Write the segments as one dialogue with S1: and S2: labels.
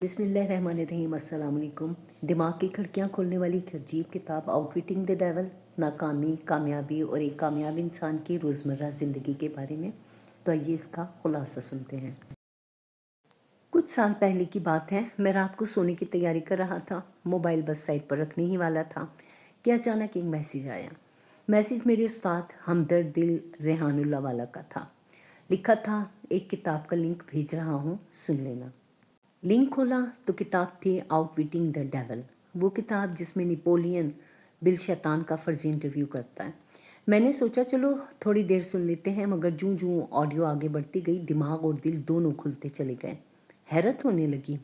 S1: बिस्मिल्लाहिर्रहमानिर्रहीम। अस्सलाम वालेकुम। दिमाग की खिड़कियाँ खोलने वाली एक अजीब किताब आउटविटिंग द डेविल, नाकामी, कामयाबी और एक कामयाब इंसान की रोज़मर्रा ज़िंदगी के बारे में। तो आइए इसका खुलासा सुनते हैं। कुछ साल पहले की बात है। मैं रात को सोने की तैयारी कर रहा था। मोबाइल बस साइड पर रखने ही वाला था कि अचानक एक मैसेज आया। मैसेज मेरे उस्ताद हमदर्द दिल रेहानुल्लाह वाला का था। लिखा था, एक किताब का लिंक भेज रहा हूँ, सुन लेना। लिंक खोला तो किताब थी आउटविटिंग द डेविल, वो किताब जिसमें नेपोलियन बिल शैतान का फर्जी इंटरव्यू करता है। मैंने सोचा चलो थोड़ी देर सुन लेते हैं, मगर जूं जूं ऑडियो आगे बढ़ती गई दिमाग और दिल दोनों खुलते चले गए। हैरत होने लगी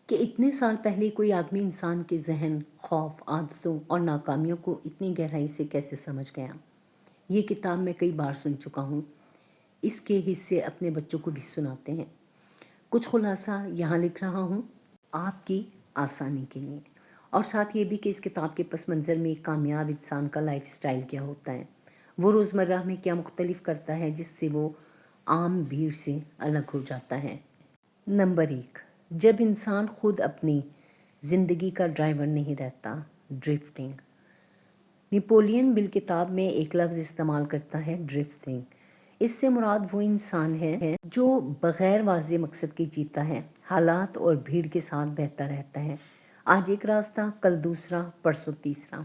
S1: कि इतने साल पहले कोई आदमी इंसान के जहन, खौफ, आदतों और नाकामियों को इतनी गहराई से कैसे समझ गया। ये किताब मैं कई बार सुन चुका हूँ। इसके हिस्से अपने बच्चों को भी सुनाते हैं। कुछ खुलासा यहाँ लिख रहा हूँ आपकी आसानी के लिए, और साथ ये भी कि इस किताब के पस मंज़र में एक कामयाब इंसान का लाइफ स्टाइल क्या होता है, वो रोज़मर्रा में क्या मुख्तलिफ करता है जिससे वो आम भीड़ से अलग हो जाता है। नंबर 1, जब इंसान खुद अपनी ज़िंदगी का ड्राइवर नहीं रहता, ड्रिफ्टिंग। नेपोलियन बिल किताब में एक लफ्ज़ इस्तेमाल करता है, ड्रिफ्टिंग। इससे मुराद वो इंसान है जो बग़ैर वाज़े मकसद के जीता है, हालात और भीड़ के साथ बहता रहता है। आज एक रास्ता, कल दूसरा, परसों तीसरा,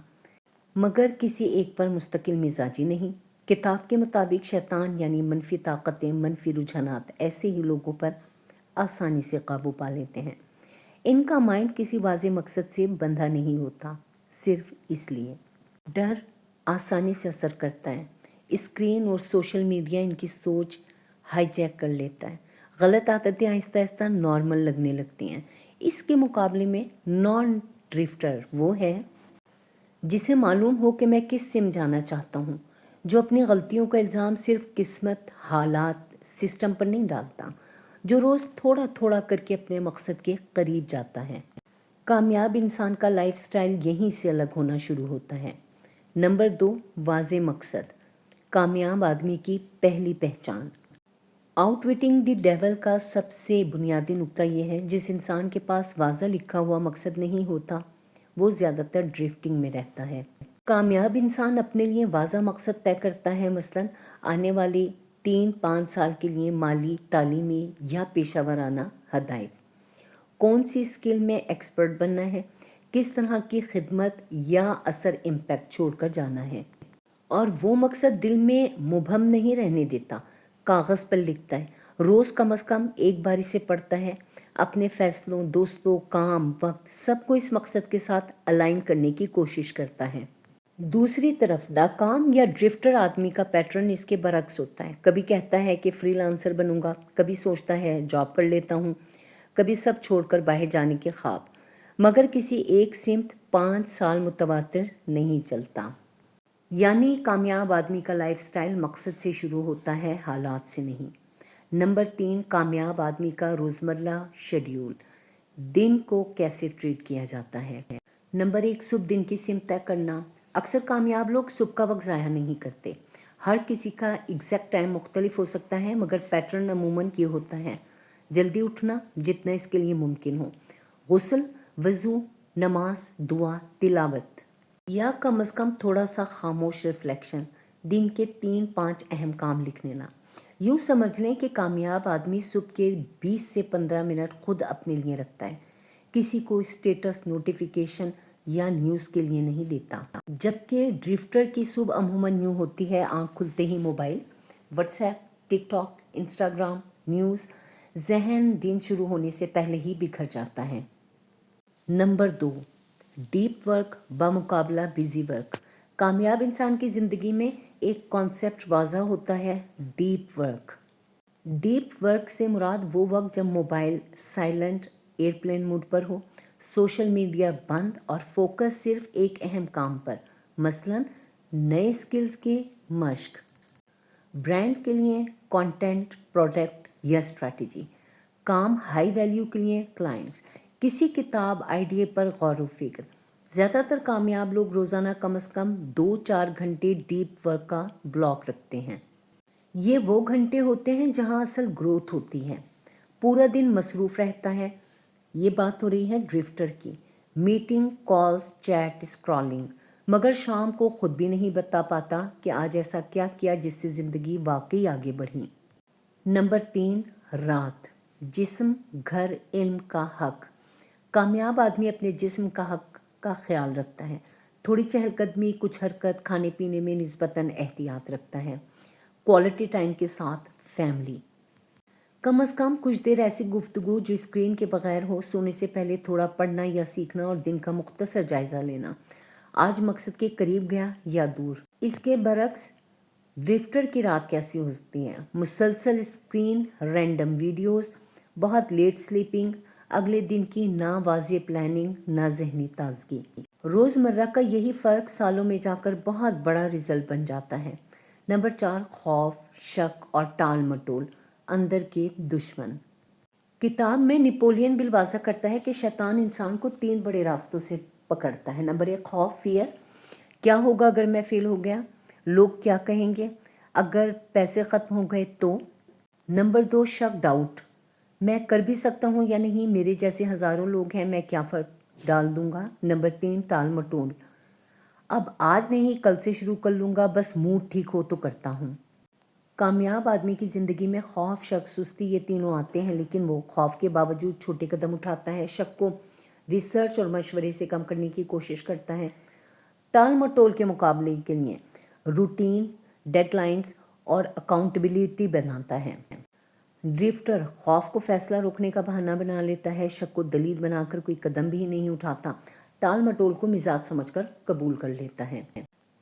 S1: मगर किसी एक पर मुस्तकिल मिजाजी नहीं। किताब के मुताबिक शैतान यानी मनफी ताकतें, मनफी रुझानात ऐसे ही लोगों पर आसानी से काबू पा लेते हैं। इनका माइंड किसी वाज़े मकसद से बंधा नहीं होता, सिर्फ इसलिए डर आसानी से असर करता है। स्क्रीन और सोशल मीडिया इनकी सोच हाईजैक कर लेता है। गलत आदतें आहिस्ता आहिस्ता नॉर्मल लगने लगती हैं। इसके मुकाबले में नॉन ड्रिफ्टर वो है जिसे मालूम हो कि मैं किस सिम जाना चाहता हूँ, जो अपनी गलतियों का इल्ज़ाम सिर्फ किस्मत, हालात, सिस्टम पर नहीं डालता, जो रोज़ थोड़ा थोड़ा करके अपने मकसद के करीब जाता है। कामयाब इंसान का लाइफ स्टाइल यहीं से अलग होना शुरू होता है। नंबर 2, वाज़े मकसद, कामयाब आदमी की पहली पहचान। आउटविटिंग द डेविल का सबसे बुनियादी नुक्ता यह है, जिस इंसान के पास वाज़ा लिखा हुआ मकसद नहीं होता वो ज़्यादातर ड्रिफ्टिंग में रहता है। कामयाब इंसान अपने लिए वाज़ा मकसद तय करता है, मसलन आने वाले 3-5 साल के लिए माली, तालीमी या पेशा वराना हदायत। कौन सी स्किल में एक्सपर्ट बनना है, किस तरह की खिदमत या असर इम्पैक्ट छोड़कर जाना है, और वो मकसद दिल में मुबहम नहीं रहने देता, कागज़ पर लिखता है, रोज़ कम से कम एक बार इसे पढ़ता है, अपने फैसलों, दोस्तों, काम, वक्त सबको इस मकसद के साथ अलाइन करने की कोशिश करता है। दूसरी तरफ नाकाम या ड्रिफ्टर आदमी का पैटर्न इसके बरक्स होता है। कभी कहता है कि फ्रीलांसर बनूंगा, कभी सोचता है जॉब कर लेता हूँ, कभी सब छोड़कर बाहर जाने के ख्वाब, मगर किसी एक सिमत 5 साल मुतवातिर नहीं चलता। यानी कामयाब आदमी का लाइफ स्टाइल मकसद से शुरू होता है, हालात से नहीं। नंबर 3, कामयाब आदमी का रोज़मर्रा शेड्यूल, दिन को कैसे ट्रीट किया जाता है। नंबर 1, सुबह दिन की सिमत तय करना। अक्सर कामयाब लोग सुबह का वक्त ज़ाया नहीं करते। हर किसी का एग्जैक्ट टाइम मुख्तलिफ हो सकता है, मगर पैटर्न अमूमन ये होता है, जल्दी उठना जितना इसके लिए मुमकिन हो, गुस्ल, वज़ू, नमाज, दुआ, तिलावत या कम अज़ कम थोड़ा सा खामोश रिफ्लेक्शन, दिन के 3-5 अहम काम लिख लेना। यूँ समझ लें कि कामयाब आदमी सुबह के 20 से 15 मिनट खुद अपने लिए रखता है, किसी को स्टेटस, नोटिफिकेशन या न्यूज़ के लिए नहीं देता। जबकि ड्रिफ्टर की सुबह अमूमन यूँ होती है, आँख खुलते ही mobile, WhatsApp, TikTok, Instagram, news, जहन दिन शुरू होने से पहले ही बिखर जाता है। नंबर 2, डीप वर्क बमुकाबला बिजी वर्क। कामयाब इंसान की ज़िंदगी में एक कॉन्सेप्ट वाज़ा होता है, डीप वर्क। डीप वर्क से मुराद वो वक्त जब मोबाइल साइलेंट, एयरप्लेन मोड पर हो, सोशल मीडिया बंद और फोकस सिर्फ एक अहम काम पर, मसलन नए स्किल्स के मश्क, ब्रांड के लिए कंटेंट, प्रोडक्ट या स्ट्रैटेजी, काम हाई वैल्यू के लिए क्लाइंट्स, किसी किताब, आइडिया पर गौर व फिक्र। ज़्यादातर कामयाब लोग रोज़ाना कम से कम 2-4 घंटे डीप वर्क का ब्लॉक रखते हैं। ये वो घंटे होते हैं जहां असल ग्रोथ होती है। पूरा दिन मसरूफ़ रहता है, ये बात हो रही है ड्रिफ्टर की। मीटिंग, कॉल्स, चैट, स्क्रॉलिंग, मगर शाम को खुद भी नहीं बता पाता कि आज ऐसा क्या किया जिससे ज़िंदगी वाकई आगे बढ़ी। नंबर 3, रात, जिस्म, घर, इल्म का हक। कामयाब आदमी अपने जिस्म का हक का ख्याल रखता है। थोड़ी चहलकदमी, कुछ हरकत, खाने पीने में निस्बतन एहतियात रखता है। क्वालिटी टाइम के साथ फैमिली, कम अज़ कम कुछ देर ऐसी गुफ्तगू जो स्क्रीन के बगैर हो। सोने से पहले थोड़ा पढ़ना या सीखना और दिन का मुख्तसर जायज़ा लेना। आज मकसद के करीब गया या दूर। इसके बरक्स ड्रिफ्टर की रात कैसी हो सकती है? मुसलसल स्क्रीन, रैंडम वीडियोस, बहुत लेट स्लीपिंग, अगले दिन की ना वाज़ेह प्लानिंग, ना ज़हनी ताजगी। रोज़मर्रा का यही फ़र्क सालों में जाकर बहुत बड़ा रिज़ल्ट बन जाता है। नंबर 4, खौफ, शक और टाल मटोल, अंदर के दुश्मन। किताब में नेपोलियन बिल वाज़ा करता है कि शैतान इंसान को 3 बड़े रास्तों से पकड़ता है। नंबर 1, खौफ, फियर, क्या होगा अगर मैं फेल हो गया? लोग क्या कहेंगे? अगर पैसे ख़त्म हो गए तो? नंबर 2, शक, डाउट, मैं कर भी सकता हूँ या नहीं, मेरे जैसे हज़ारों लोग हैं, मैं क्या फ़र्क डाल दूँगा। नंबर 3, टाल मटोल, अब आज नहीं कल से शुरू कर लूँगा, बस मूड ठीक हो तो करता हूँ। कामयाब आदमी की ज़िंदगी में खौफ, शक, सुस्ती, ये तीनों आते हैं, लेकिन वो खौफ के बावजूद छोटे कदम उठाता है। शक को रिसर्च और मशवरे से कम करने की कोशिश करता है। टाल मटोल के मुकाबले के लिए रूटीन, डेडलाइंस और अकाउंटेबिलिटी बनाता है। ड्रिफ्टर खौफ को फैसला रोकने का बहाना बना लेता है। शक को दलील बनाकर कोई कदम भी नहीं उठाता। टाल मटोल को मिजाज समझकर कबूल कर लेता है।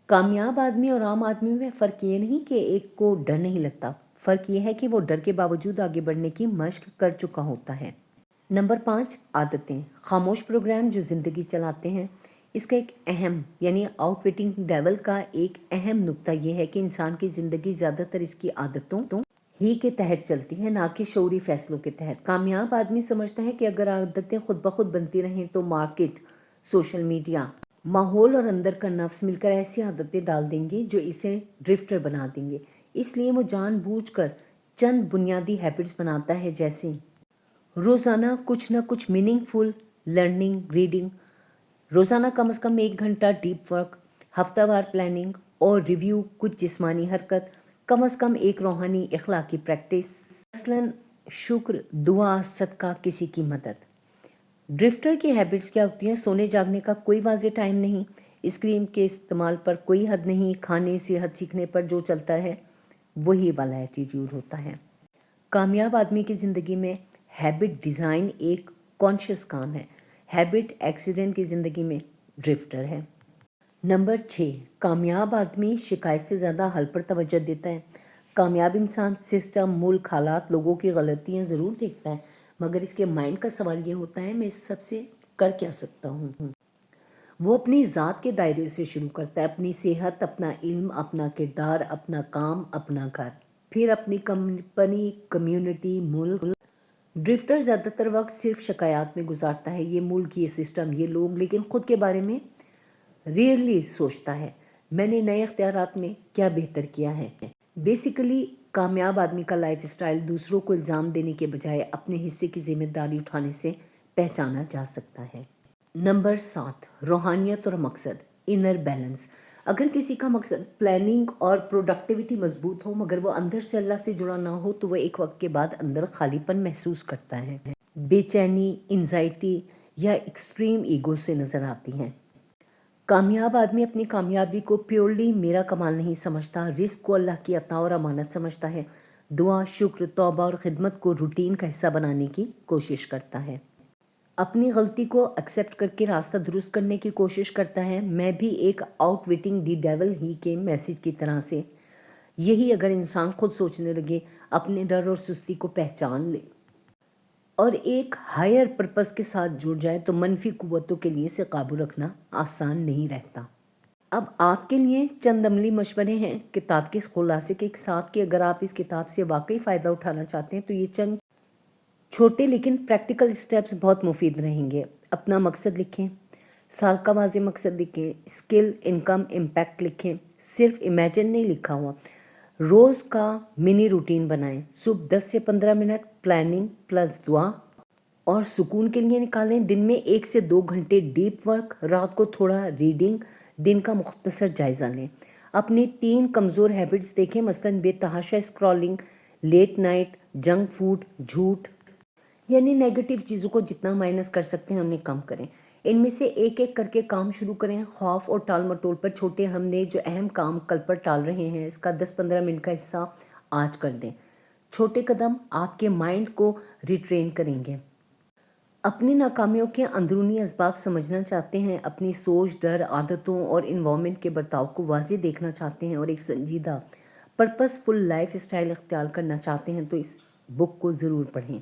S1: कामयाब आदमी और आम आदमी में फ़र्क ये नहीं कि एक को डर नहीं लगता, फ़र्क ये है कि वो डर के बावजूद आगे बढ़ने की मशक कर चुका होता है। नंबर 5, आदतें, खामोश प्रोग्राम जो ज़िंदगी चलाते हैं। इसका एक अहम यानी आउटविटिंग डेवल का एक अहम नुक्ता ये है कि इंसान की ज़िंदगी ज़्यादातर इसकी आदतों ही के तहत चलती है, ना कि शऊरी फैसलों के तहत। कामयाब आदमी समझता है कि अगर आदतें खुद ब खुद बनती रहें तो मार्केट, सोशल मीडिया, माहौल और अंदर का नफ्स मिलकर ऐसी आदतें डाल देंगे जो इसे ड्रिफ्टर बना देंगे। इसलिए वो जानबूझकर चंद बुनियादी हैबिट्स बनाता है, जैसे रोज़ाना कुछ ना कुछ मीनिंगफुल लर्निंग, रीडिंग, रोज़ाना कम से कम 1 घंटा डीप वर्क, हफ्तावार प्लानिंग और रिव्यू, कुछ जिस्मानी हरकत, कम से कम एक रूहानी इखलाकी प्रैक्टिस, मसलन शुक्र, दुआ, सदका, किसी की मदद। ड्रिफ्टर की हैबिट्स क्या होती हैं? सोने जागने का कोई वाज़ेह टाइम नहीं, स्क्रीन के इस्तेमाल पर कोई हद नहीं, खाने, सेहत, सीखने पर जो चलता है वही वाला एटीट्यूड होता है। कामयाब आदमी की ज़िंदगी में हैबिट डिज़ाइन एक कॉन्शियस काम है। हैबिट एक्सीडेंट की ज़िंदगी में ड्रिफ्टर है। नंबर 6, कामयाब आदमी शिकायत से ज़्यादा हल पर तवज्जो देता है। कामयाब इंसान सिस्टम, मुल्क, हालात, लोगों की गलतियाँ ज़रूर देखता है, मगर इसके माइंड का सवाल ये होता है मैं इस सब से कर क्या सकता हूँ। वो अपनी ज़ात के दायरे से शुरू करता है, अपनी सेहत, अपना इल्म, अपना किरदार, अपना काम, अपना घर, फिर अपनी कंपनी, कम्युनिटी, मुल्क। ड्रिफ्टर ज़्यादातर वक्त सिर्फ शिकायत में गुजारता है, ये मुल्क, ये सिस्टम, ये लोग, लेकिन ख़ुद के बारे में रेयरली सोचता है मैंने नए इख्तियारात में क्या बेहतर किया है। बेसिकली कामयाब आदमी का लाइफ स्टाइल दूसरों को इल्ज़ाम देने के बजाय अपने हिस्से की जिम्मेदारी उठाने से पहचाना जा सकता है। नंबर 7, रूहानियत और मकसद, इनर बैलेंस। अगर किसी का मकसद प्लानिंग और प्रोडक्टिविटी मजबूत हो मगर वो अंदर से अल्लाह से जुड़ा ना हो तो वह एक वक्त के बाद अंदर खालीपन महसूस करता है। बेचैनी, एंजाइटी या एक्सट्रीम ईगो से नज़र आती हैं। कामयाब आदमी अपनी कामयाबी को प्योरली मेरा कमाल नहीं समझता, रिस्क को अल्लाह की अता और अमानत समझता है। दुआ, शुक्र, तौबा और खिदमत को रूटीन का हिस्सा बनाने की कोशिश करता है। अपनी गलती को एक्सेप्ट करके रास्ता दुरुस्त करने की कोशिश करता है। मैं भी एक आउटविटिंग दी डेवल ही के मैसेज की तरह से यही अगर इंसान खुद सोचने लगे, अपने डर और सुस्ती को पहचान ले और एक हायर पर्पस के साथ जुड़ जाए तो मनफी कुव्वतों के लिए से काबू रखना आसान नहीं रहता। अब आपके लिए चंद अमली मशवरे हैं किताब के खुलासे के साथ कि अगर आप इस किताब से वाकई फ़ायदा उठाना चाहते हैं तो ये चंद छोटे लेकिन प्रैक्टिकल स्टेप्स बहुत मुफीद रहेंगे। अपना मकसद लिखें, साल का वाज़े मकसद लिखें, स्किल, इनकम, इम्पैक्ट लिखें, सिर्फ इमेजिन नहीं लिखा हुआ। रोज़ का मिनी रूटीन बनाएं, सुबह 10 से 15 मिनट प्लानिंग प्लस दुआ, और सुकून के लिए निकालें। दिन में 1 से 2 घंटे डीप वर्क, रात को थोड़ा रीडिंग, दिन का मुख्तसर जायज़ा लें। अपनी 3 कमज़ोर हैबिट्स देखें, मसलन बेतहाशा scrolling, late night, junk food, झूठ, यानी नेगेटिव चीज़ों को जितना माइनस कर सकते हैं उन्हें कम करें। इनमें से एक एक करके काम शुरू करें। खौफ और टाल मटोल पर छोटे हमने जो अहम काम कल पर टाल रहे हैं इसका 10-15 मिनट का हिस्सा आज कर दें। छोटे कदम आपके माइंड को रिट्रेन करेंगे। अपनी नाकामियों के अंदरूनी असबाब समझना चाहते हैं, अपनी सोच, डर, आदतों और इन्वायरमेंट के बर्ताव को वाज़ेह देखना चाहते हैं और एक संजीदा पर्पसफुल लाइफ स्टाइल इख्तियार करना चाहते हैं तो इस बुक को ज़रूर पढ़ें।